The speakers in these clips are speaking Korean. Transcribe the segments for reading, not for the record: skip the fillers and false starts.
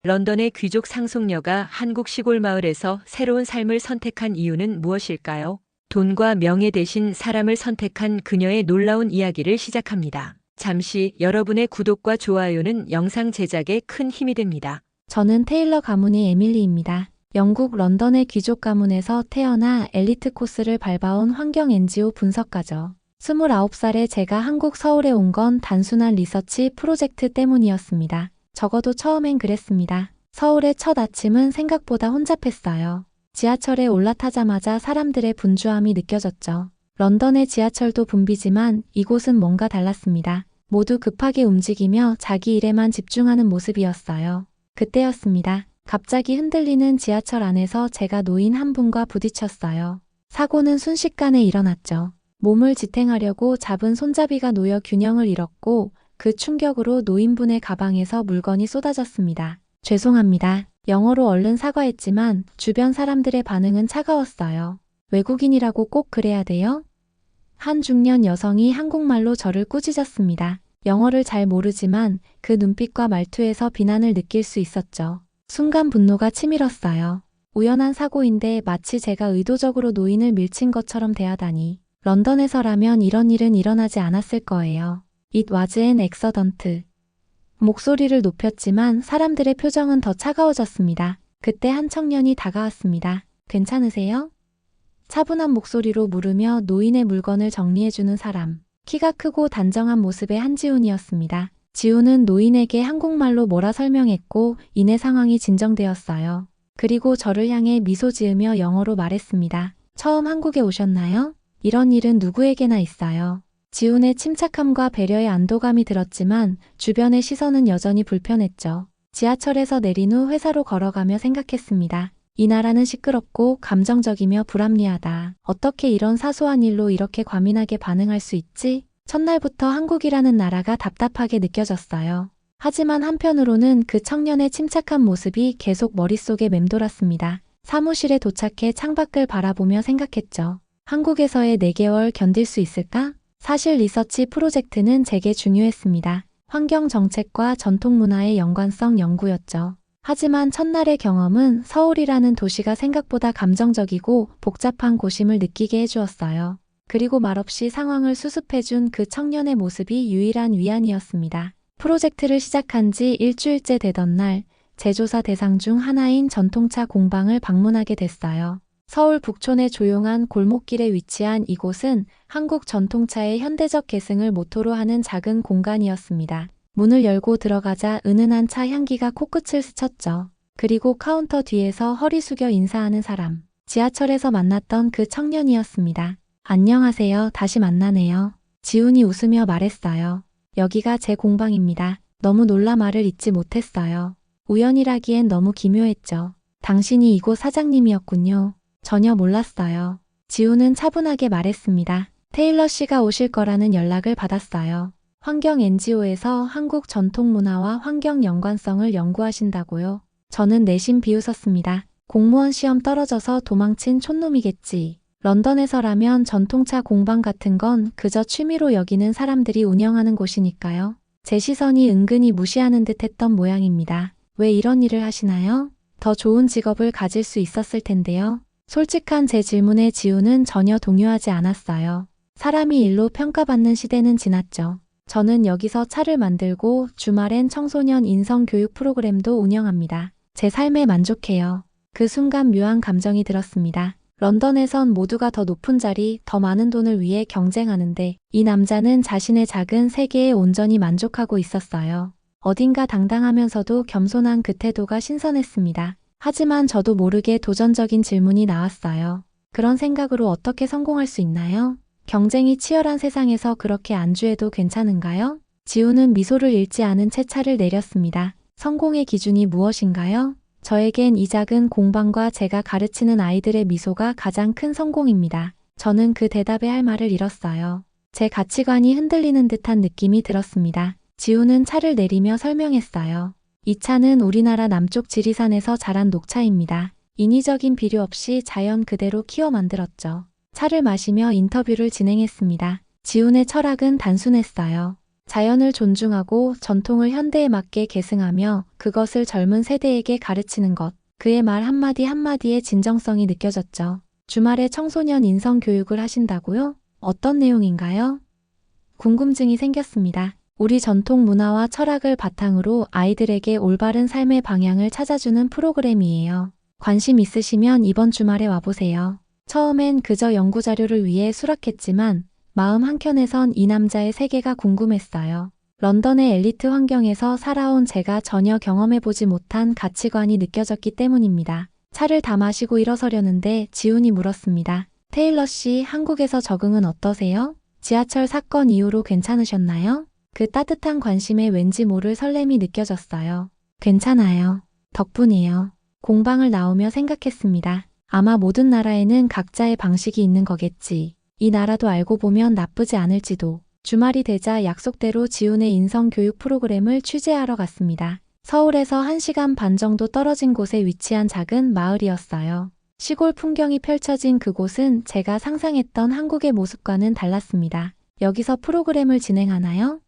런던의 귀족 상속녀가 한국 시골 마을에서 새로운 삶을 선택한 이유는 무엇일까요? 돈과 명예 대신 사람을 선택한 그녀의 놀라운 이야기를 시작합니다. 잠시 여러분의 구독과 좋아요는 영상 제작에 큰 힘이 됩니다. 저는 테일러 가문의 에밀리입니다. 영국 런던의 귀족 가문에서 태어나 엘리트 코스를 밟아온 환경 NGO 분석가죠. 29살에 제가 한국 서울에 온 건 단순한 리서치 프로젝트 때문이었습니다. 적어도 처음엔 그랬습니다. 서울의 첫 아침은 생각보다 혼잡했어요. 지하철에 올라타자마자 사람들의 분주함이 느껴졌죠. 런던의 지하철도 붐비지만 이곳은 뭔가 달랐습니다. 모두 급하게 움직이며 자기 일에만 집중하는 모습이었어요. 그때였습니다. 갑자기 흔들리는 지하철 안에서 제가 노인 한 분과 부딪혔어요. 사고는 순식간에 일어났죠. 몸을 지탱하려고 잡은 손잡이가 놓여 균형을 잃었고 그 충격으로 노인분의 가방에서 물건이 쏟아졌습니다. 죄송합니다. 영어로 얼른 사과했지만 주변 사람들의 반응은 차가웠어요. 외국인이라고 꼭 그래야 돼요? 한 중년 여성이 한국말로 저를 꾸짖었습니다. 영어를 잘 모르지만 그 눈빛과 말투에서 비난을 느낄 수 있었죠. 순간 분노가 치밀었어요. 우연한 사고인데 마치 제가 의도적으로 노인을 밀친 것처럼 대하다니. 런던에서라면 이런 일은 일어나지 않았을 거예요. It was an accident. 목소리를 높였지만 사람들의 표정은 더 차가워졌습니다. 그때 한 청년이 다가왔습니다. 괜찮으세요? 차분한 목소리로 물으며 노인의 물건을 정리해주는 사람. 키가 크고 단정한 모습의 한지훈이었습니다. 지훈은 노인에게 한국말로 뭐라 설명했고 이내 상황이 진정되었어요. 그리고 저를 향해 미소 지으며 영어로 말했습니다. 처음 한국에 오셨나요? 이런 일은 누구에게나 있어요. 지훈의 침착함과 배려의 안도감이 들었지만 주변의 시선은 여전히 불편했죠. 지하철에서 내린 후 회사로 걸어가며 생각했습니다. 이 나라는 시끄럽고 감정적이며 불합리하다. 어떻게 이런 사소한 일로 이렇게 과민하게 반응할 수 있지? 첫날부터 한국이라는 나라가 답답하게 느껴졌어요. 하지만 한편으로는 그 청년의 침착한 모습이 계속 머릿속에 맴돌았습니다. 사무실에 도착해 창밖을 바라보며 생각했죠. 한국에서의 4개월 견딜 수 있을까? 사실 리서치 프로젝트는 제게 중요했습니다. 환경정책과 전통문화의 연관성 연구였죠. 하지만 첫날의 경험은 서울이라는 도시가 생각보다 감정적이고 복잡한 곳임을 느끼게 해주었어요. 그리고 말없이 상황을 수습해준 그 청년의 모습이 유일한 위안이었습니다. 프로젝트를 시작한 지 일주일째 되던 날, 제조사 대상 중 하나인 전통차 공방을 방문하게 됐어요. 서울 북촌의 조용한 골목길에 위치한 이곳은 한국 전통차의 현대적 계승을 모토로 하는 작은 공간이었습니다. 문을 열고 들어가자 은은한 차 향기가 코끝을 스쳤죠. 그리고 카운터 뒤에서 허리 숙여 인사하는 사람. 지하철에서 만났던 그 청년이었습니다. 안녕하세요. 다시 만나네요. 지훈이 웃으며 말했어요. 여기가 제 공방입니다. 너무 놀라 말을 잇지 못했어요. 우연이라기엔 너무 기묘했죠. 당신이 이곳 사장님이었군요. 전혀 몰랐어요. 지훈은 차분하게 말했습니다. 테일러 씨가 오실 거라는 연락을 받았어요. 환경 NGO에서 한국 전통문화와 환경 연관성을 연구하신다고요. 저는 내심 비웃었습니다. 공무원 시험 떨어져서 도망친 촌놈이겠지. 런던에서라면 전통차 공방 같은 건 그저 취미로 여기는 사람들이 운영하는 곳이니까요. 제 시선이 은근히 무시하는 듯 했던 모양입니다. 왜 이런 일을 하시나요? 더 좋은 직업을 가질 수 있었을 텐데요. 솔직한 제 질문에 지훈은 전혀 동요하지 않았어요. 사람이 일로 평가받는 시대는 지났죠. 저는 여기서 차를 만들고 주말엔 청소년 인성 교육 프로그램도 운영합니다. 제 삶에 만족해요. 그 순간 묘한 감정이 들었습니다. 런던에선 모두가 더 높은 자리, 더 많은 돈을 위해 경쟁하는데 이 남자는 자신의 작은 세계에 온전히 만족하고 있었어요. 어딘가 당당하면서도 겸손한 그 태도가 신선했습니다. 하지만 저도 모르게 도전적인 질문이 나왔어요. 그런 생각으로 어떻게 성공할 수 있나요? 경쟁이 치열한 세상에서 그렇게 안주해도 괜찮은가요? 지훈은 미소를 잃지 않은 채 차를 내렸습니다. 성공의 기준이 무엇인가요? 저에겐 이 작은 공방과 제가 가르치는 아이들의 미소가 가장 큰 성공입니다. 저는 그 대답에 할 말을 잃었어요. 제 가치관이 흔들리는 듯한 느낌이 들었습니다. 지훈은 차를 내리며 설명했어요. 이 차는 우리나라 남쪽 지리산에서 자란 녹차입니다. 인위적인 비료 없이 자연 그대로 키워 만들었죠. 차를 마시며 인터뷰를 진행했습니다. 지훈의 철학은 단순했어요. 자연을 존중하고 전통을 현대에 맞게 계승하며 그것을 젊은 세대에게 가르치는 것. 그의 말 한마디 한마디에 진정성이 느껴졌죠. 주말에 청소년 인성 교육을 하신다고요? 어떤 내용인가요? 궁금증이 생겼습니다. 우리 전통 문화와 철학을 바탕으로 아이들에게 올바른 삶의 방향을 찾아주는 프로그램이에요. 관심 있으시면 이번 주말에 와보세요. 처음엔 그저 연구 자료를 위해 수락했지만 마음 한켠에선 이 남자의 세계가 궁금했어요. 런던의 엘리트 환경에서 살아온 제가 전혀 경험해보지 못한 가치관이 느껴졌기 때문입니다. 차를 다 마시고 일어서려는데 지훈이 물었습니다. 테일러 씨, 한국에서 적응은 어떠세요? 지하철 사건 이후로 괜찮으셨나요? 그 따뜻한 관심에 왠지 모를 설렘이 느껴졌어요. 괜찮아요. 덕분이에요. 공방을 나오며 생각했습니다. 아마 모든 나라에는 각자의 방식이 있는 거겠지. 이 나라도 알고 보면 나쁘지 않을지도. 주말이 되자 약속대로 지훈의 인성교육 프로그램을 취재하러 갔습니다. 서울에서 1시간 반 정도 떨어진 곳에 위치한 작은 마을이었어요. 시골 풍경이 펼쳐진 그곳은 제가 상상했던 한국의 모습과는 달랐습니다. 여기서 프로그램을 진행하나요?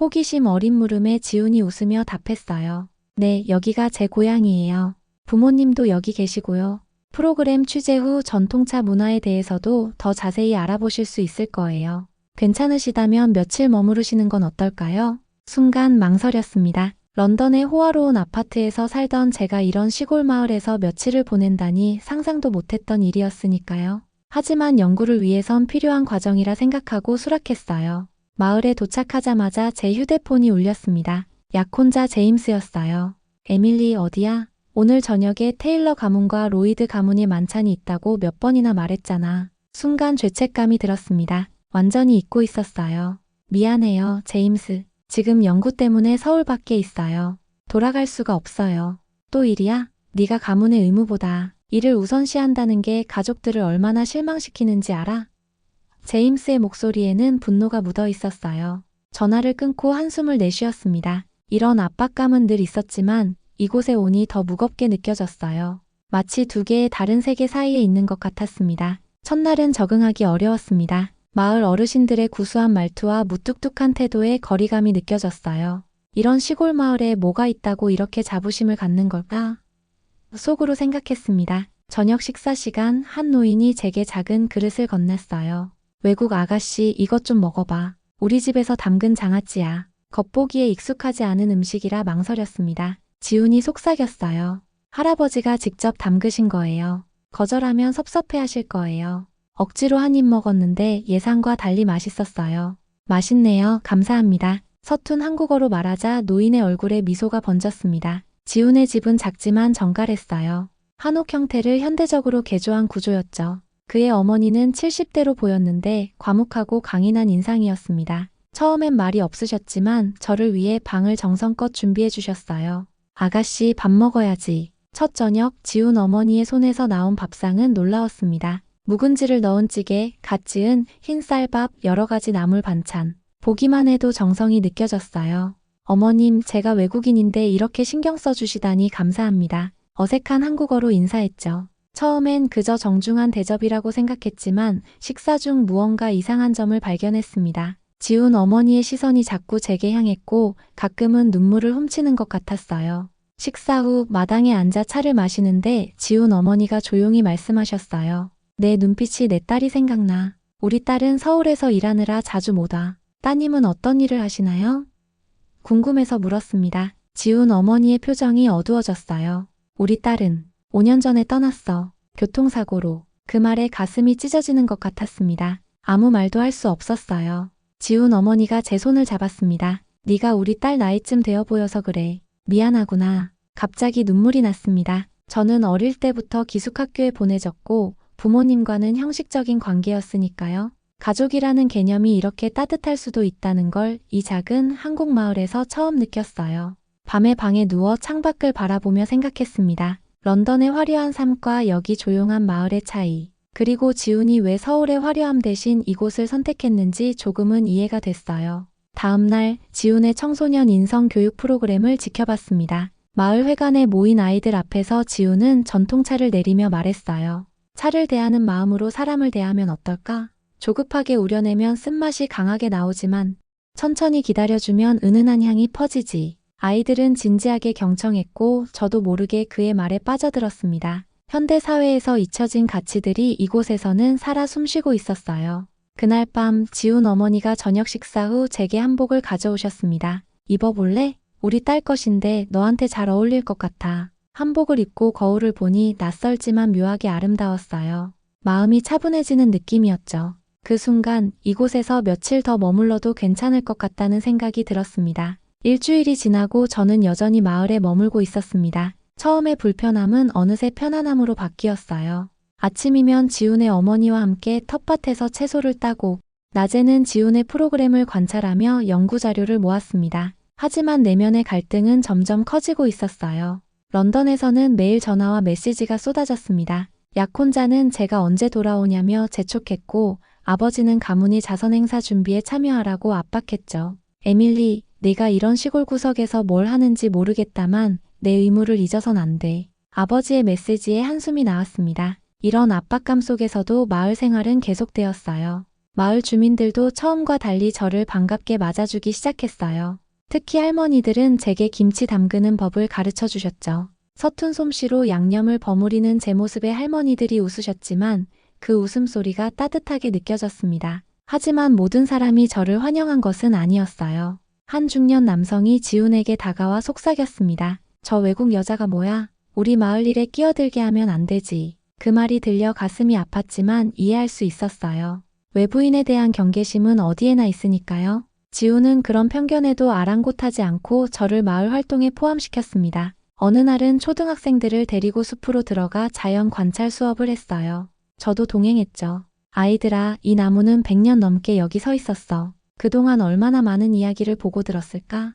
호기심 어린 물음에 지훈이 웃으며 답했어요. 네, 여기가 제 고향이에요. 부모님도 여기 계시고요. 프로그램 취재 후 전통차 문화에 대해서도 더 자세히 알아보실 수 있을 거예요. 괜찮으시다면 며칠 머무르시는 건 어떨까요? 순간 망설였습니다. 런던의 호화로운 아파트에서 살던 제가 이런 시골 마을에서 며칠을 보낸다니 상상도 못했던 일이었으니까요. 하지만 연구를 위해선 필요한 과정이라 생각하고 수락했어요. 마을에 도착하자마자 제 휴대폰이 울렸습니다. 약혼자 제임스였어요. 에밀리 어디야? 오늘 저녁에 테일러 가문과 로이드 가문이 만찬이 있다고 몇 번이나 말했잖아. 순간 죄책감이 들었습니다. 완전히 잊고 있었어요. 미안해요, 제임스. 지금 연구 때문에 서울 밖에 있어요. 돌아갈 수가 없어요. 또 일이야? 네가 가문의 의무보다 일을 우선시한다는 게 가족들을 얼마나 실망시키는지 알아? 제임스의 목소리에는 분노가 묻어 있었어요. 전화를 끊고 한숨을 내쉬었습니다. 이런 압박감은 늘 있었지만 이곳에 오니 더 무겁게 느껴졌어요. 마치 두 개의 다른 세계 사이에 있는 것 같았습니다. 첫날은 적응하기 어려웠습니다. 마을 어르신들의 구수한 말투와 무뚝뚝한 태도에 거리감이 느껴졌어요. 이런 시골 마을에 뭐가 있다고 이렇게 자부심을 갖는 걸까? 속으로 생각했습니다. 저녁 식사 시간 한 노인이 제게 작은 그릇을 건넸어요. 외국 아가씨 이것 좀 먹어봐. 우리 집에서 담근 장아찌야. 겉보기에 익숙하지 않은 음식이라 망설였습니다. 지훈이 속삭였어요. 할아버지가 직접 담그신 거예요. 거절하면 섭섭해하실 거예요. 억지로 한 입 먹었는데 예상과 달리 맛있었어요. 맛있네요. 감사합니다. 서툰 한국어로 말하자 노인의 얼굴에 미소가 번졌습니다. 지훈의 집은 작지만 정갈했어요. 한옥 형태를 현대적으로 개조한 구조였죠. 그의 어머니는 70대로 보였는데 과묵하고 강인한 인상이었습니다. 처음엔 말이 없으셨지만 저를 위해 방을 정성껏 준비해 주셨어요. 아가씨 밥 먹어야지. 첫 저녁 지훈 어머니의 손에서 나온 밥상은 놀라웠습니다. 묵은지를 넣은 찌개, 갓 지은 흰 쌀밥, 여러 가지 나물 반찬. 보기만 해도 정성이 느껴졌어요. 어머님, 제가 외국인인데 이렇게 신경 써주시다니 감사합니다. 어색한 한국어로 인사했죠. 처음엔 그저 정중한 대접이라고 생각했지만 식사 중 무언가 이상한 점을 발견했습니다. 지훈 어머니의 시선이 자꾸 제게 향했고 가끔은 눈물을 훔치는 것 같았어요. 식사 후 마당에 앉아 차를 마시는데 지훈 어머니가 조용히 말씀하셨어요. 내 눈빛이 내 딸이 생각나. 우리 딸은 서울에서 일하느라 자주 못 와. 따님은 어떤 일을 하시나요? 궁금해서 물었습니다. 지훈 어머니의 표정이 어두워졌어요. 우리 딸은 5년 전에 떠났어. 교통사고로. 그 말에 가슴이 찢어지는 것 같았습니다. 아무 말도 할 수 없었어요. 지훈 어머니가 제 손을 잡았습니다. 네가 우리 딸 나이쯤 되어 보여서 그래. 미안하구나. 갑자기 눈물이 났습니다. 저는 어릴 때부터 기숙학교에 보내졌고 부모님과는 형식적인 관계였으니까요. 가족이라는 개념이 이렇게 따뜻할 수도 있다는 걸 이 작은 한국 마을에서 처음 느꼈어요. 밤에 방에 누워 창밖을 바라보며 생각했습니다. 런던의 화려한 삶과 여기 조용한 마을의 차이. 그리고 지훈이 왜 서울의 화려함 대신 이곳을 선택했는지 조금은 이해가 됐어요. 다음 날 지훈의 청소년 인성 교육 프로그램을 지켜봤습니다. 마을 회관에 모인 아이들 앞에서 지훈은 전통차를 내리며 말했어요. 차를 대하는 마음으로 사람을 대하면 어떨까? 조급하게 우려내면 쓴맛이 강하게 나오지만 천천히 기다려주면 은은한 향이 퍼지지. 아이들은 진지하게 경청했고 저도 모르게 그의 말에 빠져들었습니다. 현대 사회에서 잊혀진 가치들이 이곳에서는 살아 숨쉬고 있었어요. 그날 밤 지훈 어머니가 저녁 식사 후 제게 한복을 가져오셨습니다. 입어볼래? 우리 딸 것인데 너한테 잘 어울릴 것 같아. 한복을 입고 거울을 보니 낯설지만 묘하게 아름다웠어요. 마음이 차분해지는 느낌이었죠. 그 순간 이곳에서 며칠 더 머물러도 괜찮을 것 같다는 생각이 들었습니다. 일주일이 지나고 저는 여전히 마을에 머물고 있었습니다. 처음의 불편함은 어느새 편안함으로 바뀌었어요. 아침이면 지훈의 어머니와 함께 텃밭에서 채소를 따고, 낮에는 지훈의 프로그램을 관찰하며 연구 자료를 모았습니다. 하지만 내면의 갈등은 점점 커지고 있었어요. 런던에서는 매일 전화와 메시지가 쏟아졌습니다. 약혼자는 제가 언제 돌아오냐며 재촉했고, 아버지는 가문이 자선행사 준비에 참여하라고 압박했죠. 에밀리, 네가 이런 시골 구석에서 뭘 하는지 모르겠다만 내 의무를 잊어선 안 돼. 아버지의 메시지에 한숨이 나왔습니다. 이런 압박감 속에서도 마을 생활은 계속되었어요. 마을 주민들도 처음과 달리 저를 반갑게 맞아주기 시작했어요. 특히 할머니들은 제게 김치 담그는 법을 가르쳐 주셨죠. 서툰 솜씨로 양념을 버무리는 제 모습에 할머니들이 웃으셨지만 그 웃음소리가 따뜻하게 느껴졌습니다. 하지만 모든 사람이 저를 환영한 것은 아니었어요. 한 중년 남성이 지훈에게 다가와 속삭였습니다. 저 외국 여자가 뭐야? 우리 마을 일에 끼어들게 하면 안 되지. 그 말이 들려 가슴이 아팠지만 이해할 수 있었어요. 외부인에 대한 경계심은 어디에나 있으니까요. 지훈은 그런 편견에도 아랑곳하지 않고 저를 마을 활동에 포함시켰습니다. 어느 날은 초등학생들을 데리고 숲으로 들어가 자연 관찰 수업을 했어요. 저도 동행했죠. 아이들아, 이 나무는 100년 넘게 여기 서 있었어. 그동안 얼마나 많은 이야기를 보고 들었을까?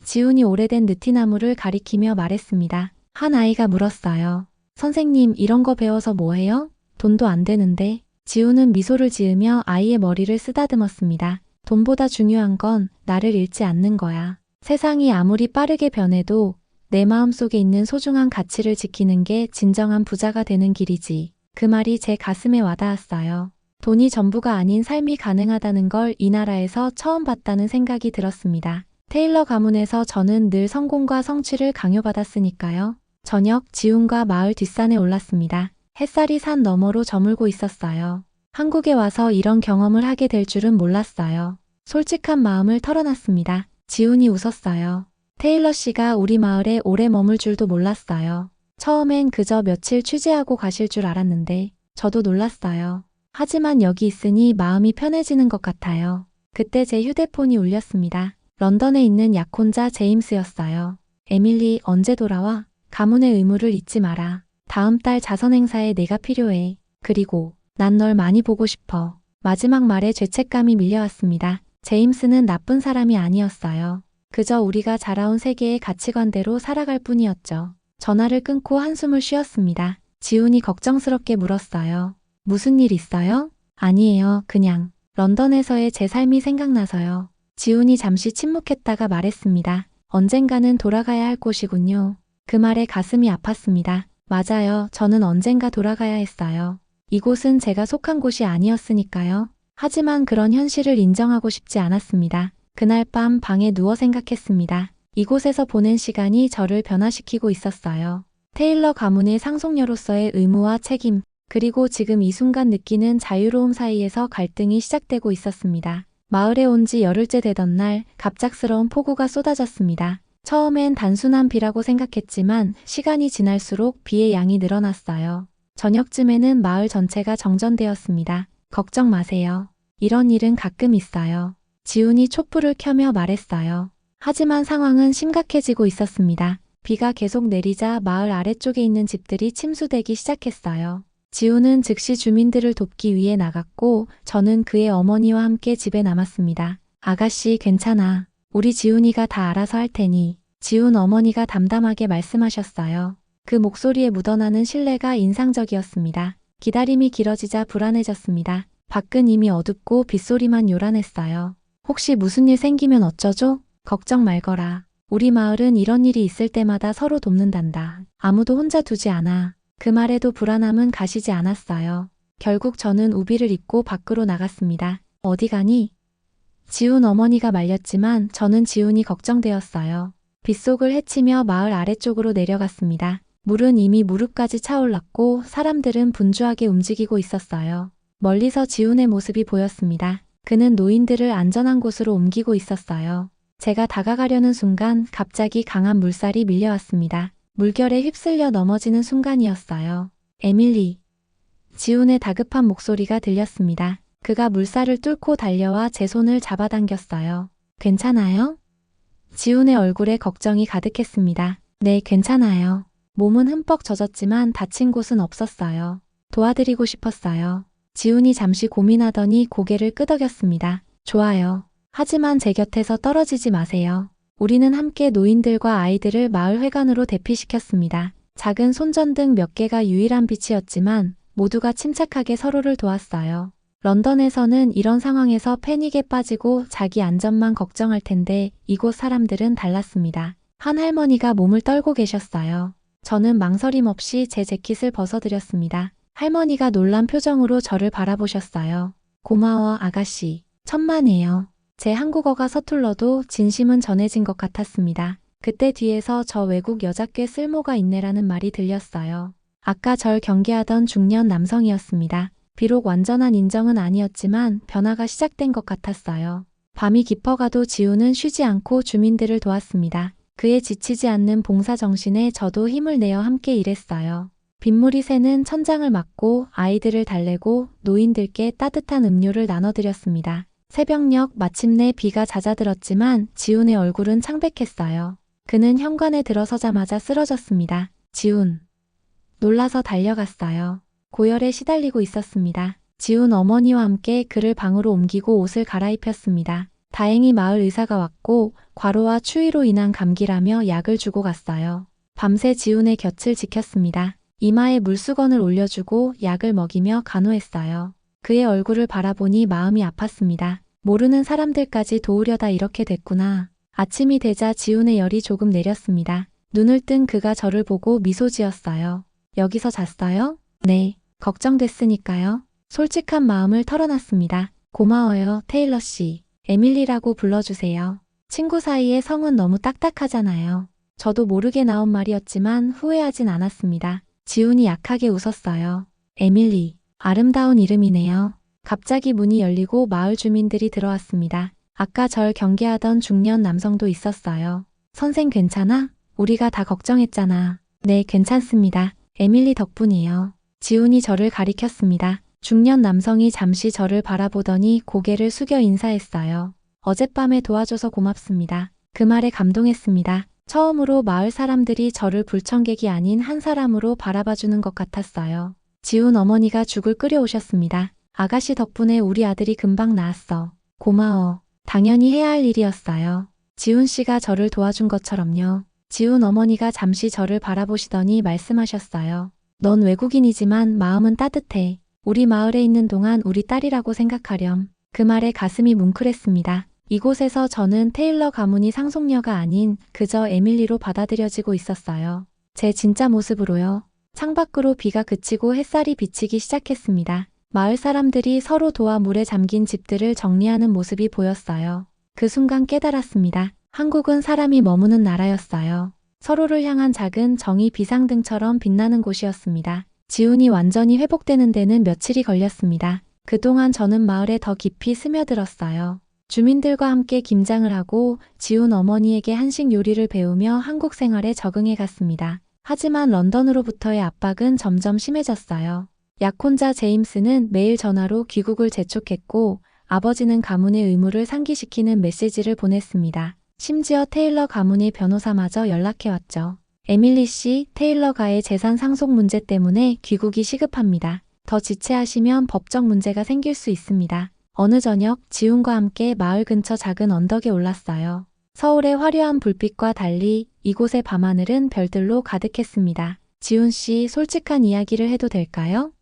지훈이 오래된 느티나무를 가리키며 말했습니다. 한 아이가 물었어요. 선생님, 이런 거 배워서 뭐해요? 돈도 안 되는데. 지훈은 미소를 지으며 아이의 머리를 쓰다듬었습니다. 돈보다 중요한 건 나를 잃지 않는 거야. 세상이 아무리 빠르게 변해도 내 마음속에 있는 소중한 가치를 지키는 게 진정한 부자가 되는 길이지. 그 말이 제 가슴에 와닿았어요. 돈이 전부가 아닌 삶이 가능하다는 걸 이 나라에서 처음 봤다는 생각이 들었습니다. 테일러 가문에서 저는 늘 성공과 성취를 강요받았으니까요. 저녁 지훈과 마을 뒷산에 올랐습니다. 햇살이 산 너머로 저물고 있었어요. 한국에 와서 이런 경험을 하게 될 줄은 몰랐어요. 솔직한 마음을 털어놨습니다. 지훈이 웃었어요. 테일러 씨가 우리 마을에 오래 머물 줄도 몰랐어요. 처음엔 그저 며칠 취재하고 가실 줄 알았는데 저도 놀랐어요. 하지만 여기 있으니 마음이 편해지는 것 같아요. 그때 제 휴대폰이 울렸습니다. 런던에 있는 약혼자 제임스였어요. 에밀리, 언제 돌아와? 가문의 의무를 잊지 마라. 다음 달 자선 행사에 내가 필요해. 그리고 난 널 많이 보고 싶어. 마지막 말에 죄책감이 밀려왔습니다. 제임스는 나쁜 사람이 아니었어요. 그저 우리가 자라온 세계의 가치관대로 살아갈 뿐이었죠. 전화를 끊고 한숨을 쉬었습니다. 지훈이 걱정스럽게 물었어요. 무슨 일 있어요? 아니에요. 그냥 런던에서의 제 삶이 생각나서요. 지훈이 잠시 침묵했다가 말했습니다. 언젠가는 돌아가야 할 곳이군요. 그 말에 가슴이 아팠습니다. 맞아요. 저는 언젠가 돌아가야 했어요. 이곳은 제가 속한 곳이 아니었으니까요. 하지만 그런 현실을 인정하고 싶지 않았습니다. 그날 밤 방에 누워 생각했습니다. 이곳에서 보낸 시간이 저를 변화시키고 있었어요. 테일러 가문의 상속녀로서의 의무와 책임, 그리고 지금 이 순간 느끼는 자유로움 사이에서 갈등이 시작되고 있었습니다. 마을에 온 지 열흘째 되던 날 갑작스러운 폭우가 쏟아졌습니다. 처음엔 단순한 비라고 생각했지만 시간이 지날수록 비의 양이 늘어났어요. 저녁쯤에는 마을 전체가 정전되었습니다. 걱정 마세요. 이런 일은 가끔 있어요. 지훈이 촛불을 켜며 말했어요. 하지만 상황은 심각해지고 있었습니다. 비가 계속 내리자 마을 아래쪽에 있는 집들이 침수되기 시작했어요. 지훈은 즉시 주민들을 돕기 위해 나갔고 저는 그의 어머니와 함께 집에 남았습니다. 아가씨, 괜찮아. 우리 지훈이가 다 알아서 할 테니. 지훈 어머니가 담담하게 말씀하셨어요. 그 목소리에 묻어나는 신뢰가 인상적이었습니다. 기다림이 길어지자 불안해졌습니다. 밖은 이미 어둡고 빗소리만 요란했어요. 혹시 무슨 일 생기면 어쩌죠? 걱정 말거라. 우리 마을은 이런 일이 있을 때마다 서로 돕는단다. 아무도 혼자 두지 않아. 그 말에도 불안함은 가시지 않았어요. 결국 저는 우비를 입고 밖으로 나갔습니다. 어디 가니? 지훈 어머니가 말렸지만 저는 지훈이 걱정되었어요. 빗속을 헤치며 마을 아래쪽으로 내려갔습니다. 물은 이미 무릎까지 차올랐고 사람들은 분주하게 움직이고 있었어요. 멀리서 지훈의 모습이 보였습니다. 그는 노인들을 안전한 곳으로 옮기고 있었어요. 제가 다가가려는 순간 갑자기 강한 물살이 밀려왔습니다. 물결에 휩쓸려 넘어지는 순간이었어요. 에밀리. 지훈의 다급한 목소리가 들렸습니다. 그가 물살을 뚫고 달려와 제 손을 잡아당겼어요. 괜찮아요? 지훈의 얼굴에 걱정이 가득했습니다. 네, 괜찮아요. 몸은 흠뻑 젖었지만 다친 곳은 없었어요. 도와드리고 싶었어요. 지훈이 잠시 고민하더니 고개를 끄덕였습니다. 좋아요. 하지만 제 곁에서 떨어지지 마세요. 우리는 함께 노인들과 아이들을 마을 회관으로 대피시켰습니다. 작은 손전등 몇 개가 유일한 빛이었지만 모두가 침착하게 서로를 도왔어요. 런던에서는 이런 상황에서 패닉에 빠지고 자기 안전만 걱정할 텐데 이곳 사람들은 달랐습니다. 한 할머니가 몸을 떨고 계셨어요. 저는 망설임 없이 제 재킷을 벗어드렸습니다. 할머니가 놀란 표정으로 저를 바라보셨어요. 고마워, 아가씨. 천만에요. 제 한국어가 서툴러도 진심은 전해진 것 같았습니다. 그때 뒤에서 저 외국 여자 꽤 쓸모가 있네라는 말이 들렸어요. 아까 절 경계하던 중년 남성이었습니다. 비록 완전한 인정은 아니었지만 변화가 시작된 것 같았어요. 밤이 깊어가도 지훈은 쉬지 않고 주민들을 도왔습니다. 그의 지치지 않는 봉사 정신에 저도 힘을 내어 함께 일했어요. 빗물이 새는 천장을 막고 아이들을 달래고 노인들께 따뜻한 음료를 나눠드렸습니다. 새벽녘 마침내 비가 잦아들었지만 지훈의 얼굴은 창백했어요. 그는 현관에 들어서자마자 쓰러졌습니다. 지훈. 놀라서 달려갔어요. 고열에 시달리고 있었습니다. 지훈 어머니와 함께 그를 방으로 옮기고 옷을 갈아입혔습니다. 다행히 마을 의사가 왔고 과로와 추위로 인한 감기라며 약을 주고 갔어요. 밤새 지훈의 곁을 지켰습니다. 이마에 물수건을 올려주고 약을 먹이며 간호했어요. 그의 얼굴을 바라보니 마음이 아팠습니다. 모르는 사람들까지 도우려다 이렇게 됐구나. 아침이 되자 지훈의 열이 조금 내렸습니다. 눈을 뜬 그가 저를 보고 미소 지었어요. 여기서 잤어요? 네. 걱정됐으니까요. 솔직한 마음을 털어놨습니다. 고마워요, 테일러 씨. 에밀리라고 불러주세요. 친구 사이에 성은 너무 딱딱하잖아요. 저도 모르게 나온 말이었지만 후회하진 않았습니다. 지훈이 약하게 웃었어요. 에밀리. 아름다운 이름이네요. 갑자기 문이 열리고 마을 주민들이 들어왔습니다. 아까 절 경계하던 중년 남성도 있었어요. 선생 괜찮아? 우리가 다 걱정했잖아. 네, 괜찮습니다. 에밀리 덕분이에요. 지훈이 저를 가리켰습니다. 중년 남성이 잠시 저를 바라보더니 고개를 숙여 인사했어요. 어젯밤에 도와줘서 고맙습니다. 그 말에 감동했습니다. 처음으로 마을 사람들이 저를 불청객이 아닌 한 사람으로 바라봐주는 것 같았어요. 지훈 어머니가 죽을 끓여오셨습니다. 아가씨 덕분에 우리 아들이 금방 나았어. 고마워. 당연히 해야 할 일이었어요. 지훈 씨가 저를 도와준 것처럼요. 지훈 어머니가 잠시 저를 바라보시더니 말씀하셨어요. 넌 외국인이지만 마음은 따뜻해. 우리 마을에 있는 동안 우리 딸이라고 생각하렴. 그 말에 가슴이 뭉클했습니다. 이곳에서 저는 테일러 가문이 상속녀가 아닌 그저 에밀리로 받아들여지고 있었어요. 제 진짜 모습으로요. 창밖으로 비가 그치고 햇살이 비치기 시작했습니다. 마을 사람들이 서로 도와 물에 잠긴 집들을 정리하는 모습이 보였어요. 그 순간 깨달았습니다. 한국은 사람이 머무는 나라였어요. 서로를 향한 작은 정이 비상등처럼 빛나는 곳이었습니다. 지훈이 완전히 회복되는 데는 며칠이 걸렸습니다. 그동안 저는 마을에 더 깊이 스며들었어요. 주민들과 함께 김장을 하고 지훈 어머니에게 한식 요리를 배우며 한국 생활에 적응해 갔습니다. 하지만 런던으로부터의 압박은 점점 심해졌어요. 약혼자 제임스는 매일 전화로 귀국을 재촉했고 아버지는 가문의 의무를 상기시키는 메시지를 보냈습니다. 심지어 테일러 가문의 변호사마저 연락해왔죠. 에밀리 씨, 테일러가의 재산 상속 문제 때문에 귀국이 시급합니다. 더 지체하시면 법적 문제가 생길 수 있습니다. 어느 저녁 지훈과 함께 마을 근처 작은 언덕에 올랐어요. 서울의 화려한 불빛과 달리 이곳의 밤하늘은 별들로 가득했습니다. 지훈 씨, 솔직한 이야기를 해도 될까요?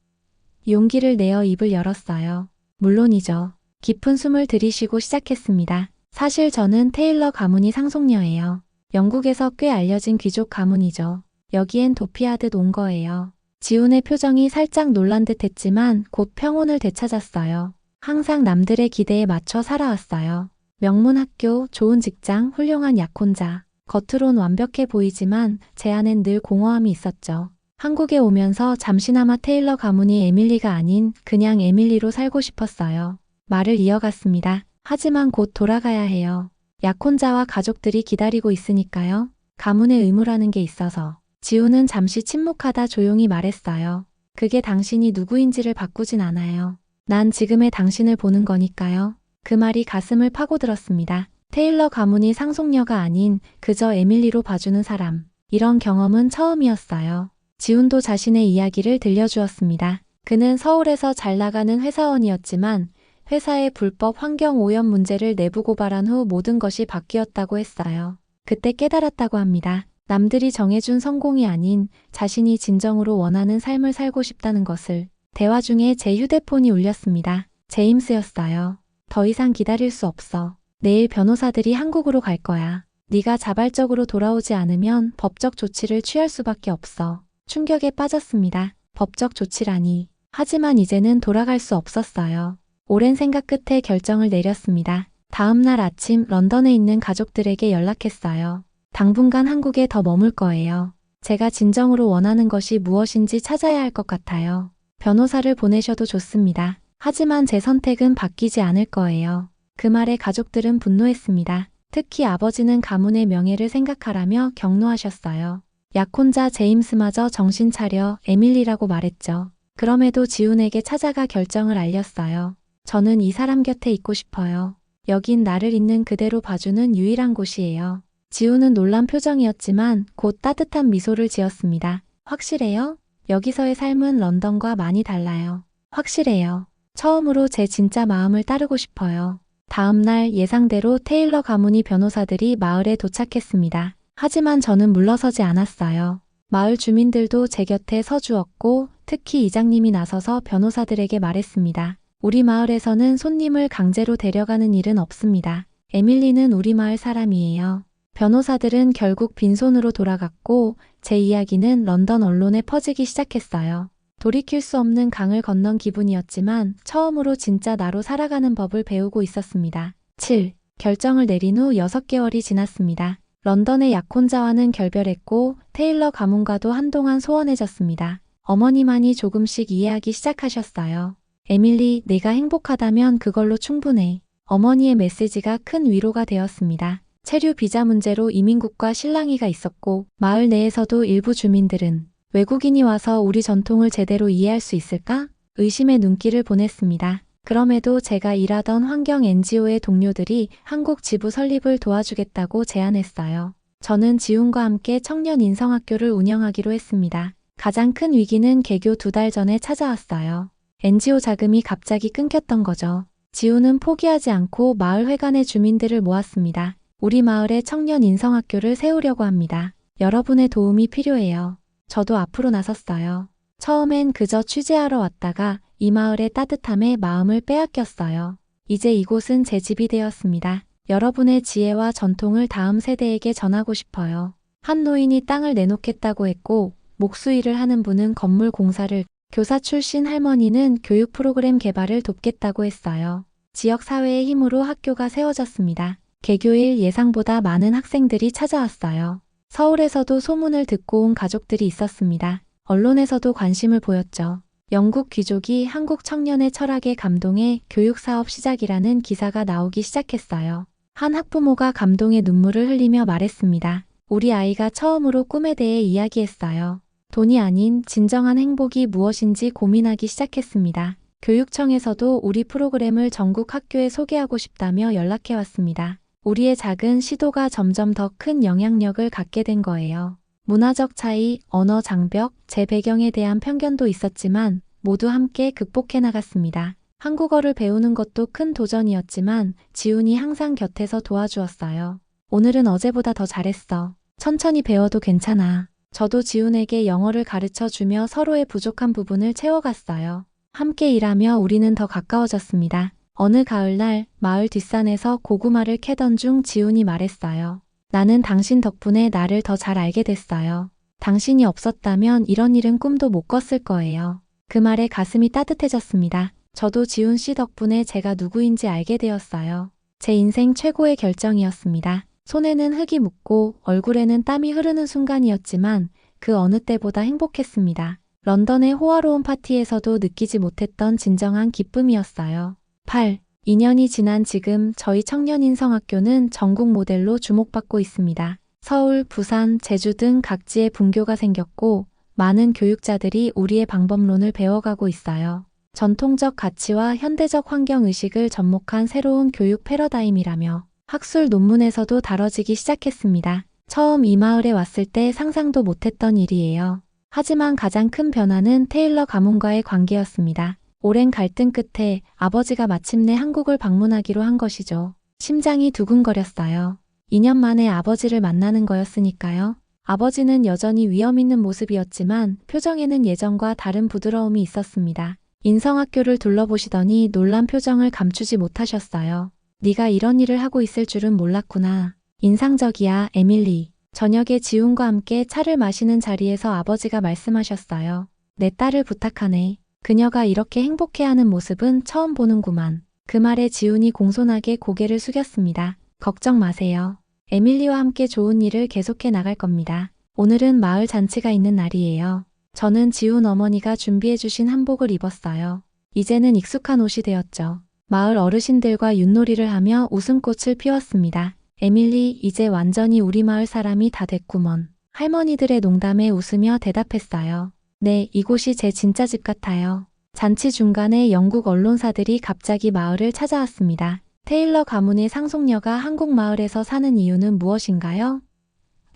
용기를 내어 입을 열었어요. 물론이죠. 깊은 숨을 들이쉬고 시작했습니다. 사실 저는 테일러 가문이 상속녀예요. 영국에서 꽤 알려진 귀족 가문이죠. 여기엔 도피하듯 온 거예요. 지훈의 표정이 살짝 놀란 듯 했지만 곧 평온을 되찾았어요. 항상 남들의 기대에 맞춰 살아왔어요. 명문 학교, 좋은 직장, 훌륭한 약혼자. 겉으론 완벽해 보이지만 제 안엔 늘 공허함이 있었죠. 한국에 오면서 잠시나마 테일러 가문이 에밀리가 아닌 그냥 에밀리로 살고 싶었어요. 말을 이어갔습니다. 하지만 곧 돌아가야 해요. 약혼자와 가족들이 기다리고 있으니까요. 가문의 의무라는 게 있어서. 지우는 잠시 침묵하다 조용히 말했어요. 그게 당신이 누구인지를 바꾸진 않아요. 난 지금의 당신을 보는 거니까요. 그 말이 가슴을 파고들었습니다. 테일러 가문이 상속녀가 아닌 그저 에밀리로 봐주는 사람. 이런 경험은 처음이었어요. 지훈도 자신의 이야기를 들려주었습니다. 그는 서울에서 잘 나가는 회사원이었지만 회사의 불법 환경 오염 문제를 내부 고발한 후 모든 것이 바뀌었다고 했어요. 그때 깨달았다고 합니다. 남들이 정해준 성공이 아닌 자신이 진정으로 원하는 삶을 살고 싶다는 것을. 대화 중에 제 휴대폰이 울렸습니다. 제임스였어요. 더 이상 기다릴 수 없어. 내일 변호사들이 한국으로 갈 거야. 네가 자발적으로 돌아오지 않으면 법적 조치를 취할 수밖에 없어. 충격에 빠졌습니다. 법적 조치라니. 하지만 이제는 돌아갈 수 없었어요. 오랜 생각 끝에 결정을 내렸습니다. 다음 날 아침 런던에 있는 가족들에게 연락했어요. 당분간 한국에 더 머물 거예요. 제가 진정으로 원하는 것이 무엇인지 찾아야 할 것 같아요. 변호사를 보내셔도 좋습니다. 하지만 제 선택은 바뀌지 않을 거예요. 그 말에 가족들은 분노했습니다. 특히 아버지는 가문의 명예를 생각하라며 경로하셨어요. 약혼자 제임스마저 정신 차려 에밀리라고 말했죠. 그럼에도 지훈에게 찾아가 결정을 알렸어요. 저는 이 사람 곁에 있고 싶어요. 여긴 나를 있는 그대로 봐주는 유일한 곳이에요. 지훈은 놀란 표정이었지만 곧 따뜻한 미소를 지었습니다. 확실해요? 여기서의 삶은 런던과 많이 달라요. 확실해요. 처음으로 제 진짜 마음을 따르고 싶어요. 다음 날 예상대로 테일러 가문이 변호사들이 마을에 도착했습니다. 하지만 저는 물러서지 않았어요. 마을 주민들도 제 곁에 서주었고 특히 이장님이 나서서 변호사들에게 말했습니다. 우리 마을에서는 손님을 강제로 데려가는 일은 없습니다. 에밀리는 우리 마을 사람이에요. 변호사들은 결국 빈손으로 돌아갔고 제 이야기는 런던 언론에 퍼지기 시작했어요. 돌이킬 수 없는 강을 건넌 기분이었지만 처음으로 진짜 나로 살아가는 법을 배우고 있었습니다. 7. 결정을 내린 후 6개월이 지났습니다. 런던의 약혼자와는 결별했고 테일러 가문과도 한동안 소원해졌습니다. 어머니만이 조금씩 이해하기 시작하셨어요. 에밀리, 내가 행복하다면 그걸로 충분해. 어머니의 메시지가 큰 위로가 되었습니다. 체류 비자 문제로 이민국과 실랑이가 있었고 마을 내에서도 일부 주민들은 외국인이 와서 우리 전통을 제대로 이해할 수 있을까? 의심의 눈길을 보냈습니다. 그럼에도 제가 일하던 환경 NGO의 동료들이 한국 지부 설립을 도와주겠다고 제안했어요. 저는 지훈과 함께 청년 인성학교를 운영하기로 했습니다. 가장 큰 위기는 개교 2달 전에 찾아왔어요. NGO 자금이 갑자기 끊겼던 거죠. 지훈은 포기하지 않고 마을 회관의 주민들을 모았습니다. 우리 마을에 청년 인성학교를 세우려고 합니다. 여러분의 도움이 필요해요. 저도 앞으로 나섰어요. 처음엔 그저 취재하러 왔다가 이 마을의 따뜻함에 마음을 빼앗겼어요. 이제 이곳은 제 집이 되었습니다. 여러분의 지혜와 전통을 다음 세대에게 전하고 싶어요. 한 노인이 땅을 내놓겠다고 했고 목수일을 하는 분은 건물 공사를, 교사 출신 할머니는 교육 프로그램 개발을 돕겠다고 했어요. 지역 사회의 힘으로 학교가 세워졌습니다. 개교일 예상보다 많은 학생들이 찾아왔어요. 서울에서도 소문을 듣고 온 가족들이 있었습니다. 언론에서도 관심을 보였죠. 영국 귀족이 한국 청년의 철학에 감동해 교육사업 시작이라는 기사가 나오기 시작했어요. 한 학부모가 감동의 눈물을 흘리며 말했습니다. 우리 아이가 처음으로 꿈에 대해 이야기했어요. 돈이 아닌 진정한 행복이 무엇인지 고민하기 시작했습니다. 교육청에서도 우리 프로그램을 전국 학교에 소개하고 싶다며 연락해왔습니다. 우리의 작은 시도가 점점 더 큰 영향력을 갖게 된 거예요. 문화적 차이, 언어 장벽, 제 배경에 대한 편견도 있었지만 모두 함께 극복해 나갔습니다. 한국어를 배우는 것도 큰 도전이었지만 지훈이 항상 곁에서 도와주었어요. 오늘은 어제보다 더 잘했어. 천천히 배워도 괜찮아. 저도 지훈에게 영어를 가르쳐 주며 서로의 부족한 부분을 채워갔어요. 함께 일하며 우리는 더 가까워졌습니다. 어느 가을날 마을 뒷산에서 고구마를 캐던 중 지훈이 말했어요. 나는 당신 덕분에 나를 더 잘 알게 됐어요. 당신이 없었다면 이런 일은 꿈도 못 꿨을 거예요. 그 말에 가슴이 따뜻해졌습니다. 저도 지훈 씨 덕분에 제가 누구인지 알게 되었어요. 제 인생 최고의 결정이었습니다. 손에는 흙이 묻고 얼굴에는 땀이 흐르는 순간이었지만 그 어느 때보다 행복했습니다. 런던의 호화로운 파티에서도 느끼지 못했던 진정한 기쁨이었어요. 8. 2년이 지난 지금 저희 청년인성학교는 전국 모델로 주목받고 있습니다. 서울, 부산, 제주 등 각지에 분교가 생겼고 많은 교육자들이 우리의 방법론을 배워가고 있어요. 전통적 가치와 현대적 환경의식을 접목한 새로운 교육 패러다임이라며 학술 논문에서도 다뤄지기 시작했습니다. 처음 이 마을에 왔을 때 상상도 못했던 일이에요. 하지만 가장 큰 변화는 테일러 가문과의 관계였습니다. 오랜 갈등 끝에 아버지가 마침내 한국을 방문하기로 한 것이죠. 심장이 두근거렸어요. 2년 만에 아버지를 만나는 거였으니까요. 아버지는 여전히 위험 있는 모습이었지만 표정에는 예전과 다른 부드러움이 있었습니다. 인성학교를 둘러보시더니 놀란 표정을 감추지 못하셨어요. 네가 이런 일을 하고 있을 줄은 몰랐구나. 인상적이야, 에밀리. 저녁에 지훈과 함께 차를 마시는 자리에서 아버지가 말씀하셨어요. 내 딸을 부탁하네. 그녀가 이렇게 행복해하는 모습은 처음 보는구만. 그 말에 지훈이 공손하게 고개를 숙였습니다. 걱정 마세요. 에밀리와 함께 좋은 일을 계속해 나갈 겁니다. 오늘은 마을 잔치가 있는 날이에요. 저는 지훈 어머니가 준비해 주신 한복을 입었어요. 이제는 익숙한 옷이 되었죠. 마을 어르신들과 윷놀이를 하며 웃음꽃을 피웠습니다. 에밀리, 이제 완전히 우리 마을 사람이 다 됐구먼. 할머니들의 농담에 웃으며 대답했어요. 네, 이곳이 제 진짜 집 같아요. 잔치 중간에 영국 언론사들이 갑자기 마을을 찾아왔습니다. 테일러 가문의 상속녀가 한국 마을에서 사는 이유는 무엇인가요?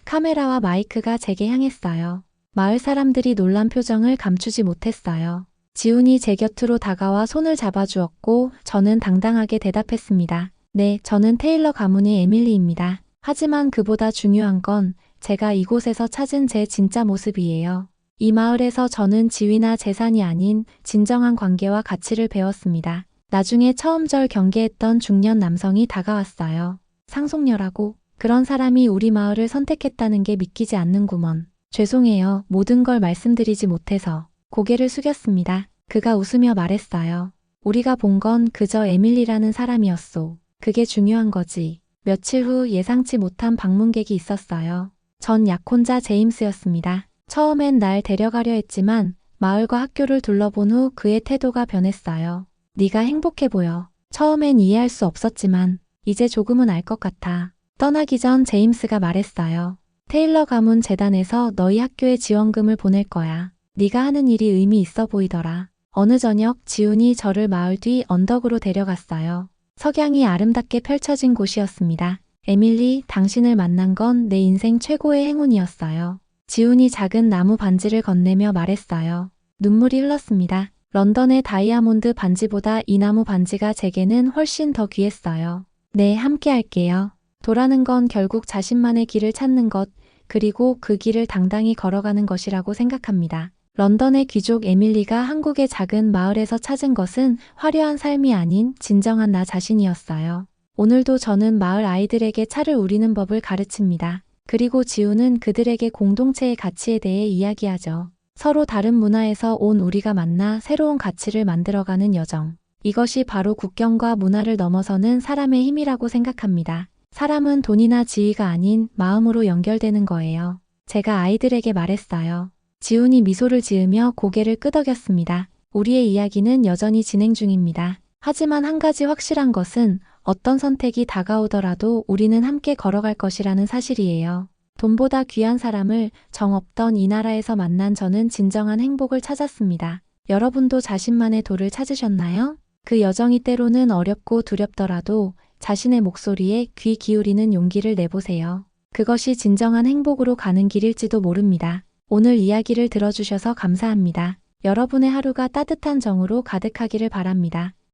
카메라와 마이크가 제게 향했어요. 마을 사람들이 놀란 표정을 감추지 못했어요. 지훈이 제 곁으로 다가와 손을 잡아주었고 저는 당당하게 대답했습니다. 네, 저는 테일러 가문의 에밀리입니다. 하지만 그보다 중요한 건 제가 이곳에서 찾은 제 진짜 모습이에요. 이 마을에서 저는 지위나 재산이 아닌 진정한 관계와 가치를 배웠습니다. 나중에 처음 절 경계했던 중년 남성이 다가왔어요. 상속녀라고? 그런 사람이 우리 마을을 선택했다는 게 믿기지 않는구먼. 죄송해요. 모든 걸 말씀드리지 못해서. 고개를 숙였습니다. 그가 웃으며 말했어요. 우리가 본 건 그저 에밀리라는 사람이었소. 그게 중요한 거지. 며칠 후 예상치 못한 방문객이 있었어요. 전 약혼자 제임스였습니다. 처음엔 날 데려가려 했지만 마을과 학교를 둘러본 후 그의 태도가 변했어요. 네가 행복해 보여. 처음엔 이해할 수 없었지만 이제 조금은 알 것 같아. 떠나기 전 제임스가 말했어요. 테일러 가문 재단에서 너희 학교에 지원금을 보낼 거야. 네가 하는 일이 의미 있어 보이더라. 어느 저녁 지훈이 저를 마을 뒤 언덕으로 데려갔어요. 석양이 아름답게 펼쳐진 곳이었습니다. 에밀리, 당신을 만난 건 내 인생 최고의 행운이었어요. 지훈이 작은 나무 반지를 건네며 말했어요. 눈물이 흘렀습니다. 런던의 다이아몬드 반지보다 이 나무 반지가 제게는 훨씬 더 귀했어요. 네, 함께 할게요. 도라는 건 결국 자신만의 길을 찾는 것, 그리고 그 길을 당당히 걸어가는 것이라고 생각합니다. 런던의 귀족 에밀리가 한국의 작은 마을에서 찾은 것은 화려한 삶이 아닌 진정한 나 자신이었어요. 오늘도 저는 마을 아이들에게 차를 우리는 법을 가르칩니다. 그리고 지훈은 그들에게 공동체의 가치에 대해 이야기하죠. 서로 다른 문화에서 온 우리가 만나 새로운 가치를 만들어가는 여정. 이것이 바로 국경과 문화를 넘어서는 사람의 힘이라고 생각합니다. 사람은 돈이나 지위가 아닌 마음으로 연결되는 거예요. 제가 아이들에게 말했어요. 지훈이 미소를 지으며 고개를 끄덕였습니다. 우리의 이야기는 여전히 진행 중입니다. 하지만 한 가지 확실한 것은 어떤 선택이 다가오더라도 우리는 함께 걸어갈 것이라는 사실이에요. 돈보다 귀한 사람을 정없던 이 나라에서 만난 저는 진정한 행복을 찾았습니다. 여러분도 자신만의 도를 찾으셨나요? 그 여정이 때로는 어렵고 두렵더라도 자신의 목소리에 귀 기울이는 용기를 내보세요. 그것이 진정한 행복으로 가는 길일지도 모릅니다. 오늘 이야기를 들어주셔서 감사합니다. 여러분의 하루가 따뜻한 정으로 가득하기를 바랍니다.